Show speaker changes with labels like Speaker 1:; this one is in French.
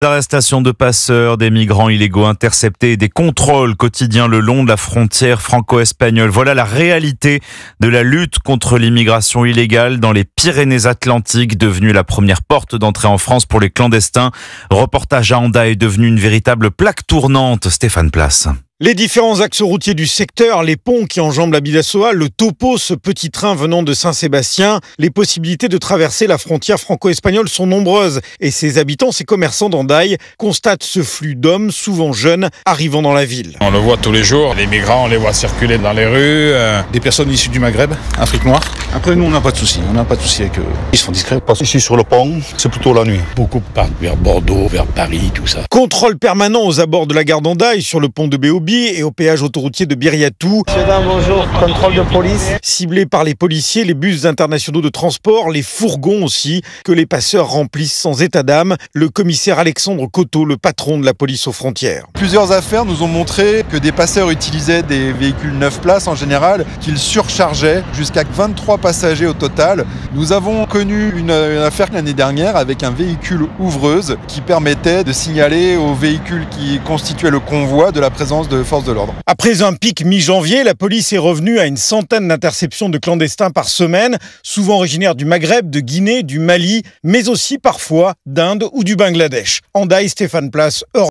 Speaker 1: Arrestations de passeurs, des migrants illégaux interceptés et des contrôles quotidiens le long de la frontière franco-espagnole. Voilà la réalité de la lutte contre l'immigration illégale dans les Pyrénées-Atlantiques, devenue la première porte d'entrée en France pour les clandestins. Reportage à Hendaye est devenu une véritable plaque tournante. Stéphane Place.
Speaker 2: Les différents axes routiers du secteur, les ponts qui enjambent la Bidassoa, le topo, ce petit train venant de Saint-Sébastien, les possibilités de traverser la frontière franco-espagnole sont nombreuses et ses habitants, ces commerçants d'Hendaye, constatent ce flux d'hommes, souvent jeunes, arrivant dans la ville.
Speaker 3: On le voit tous les jours, les migrants, on les voit circuler dans les rues.
Speaker 4: Des personnes issues du Maghreb, Afrique noire. Après, nous, on n'a pas de soucis. On n'a pas de soucis avec eux. Ils sont discrets. Parce qu'ici, sur le pont, c'est plutôt la nuit.
Speaker 3: Beaucoup partent vers Bordeaux, vers Paris, tout ça.
Speaker 2: Contrôle permanent aux abords de la gare d'Hendaye, sur le pont de Béobi et au péage autoroutier de Biriatou.
Speaker 5: Monsieur, dame, bonjour. Contrôle de police.
Speaker 2: Ciblés par les policiers, les bus internationaux de transport, les fourgons aussi, que les passeurs remplissent sans état d'âme. Le commissaire Alexandre Coteau, le patron de la police aux frontières.
Speaker 6: Plusieurs affaires nous ont montré que des passeurs utilisaient des véhicules 9 places en général, qu'ils surchargeaient jusqu'à 23 passagers au total. Nous avons connu une affaire l'année dernière avec un véhicule ouvreuse qui permettait de signaler aux véhicules qui constituaient le convoi de la présence de forces de l'ordre.
Speaker 2: Après un pic mi-janvier, la police est revenue à une centaine d'interceptions de clandestins par semaine, souvent originaires du Maghreb, de Guinée, du Mali, mais aussi parfois d'Inde ou du Bangladesh. Hendaye, Stéphane Place, Europe.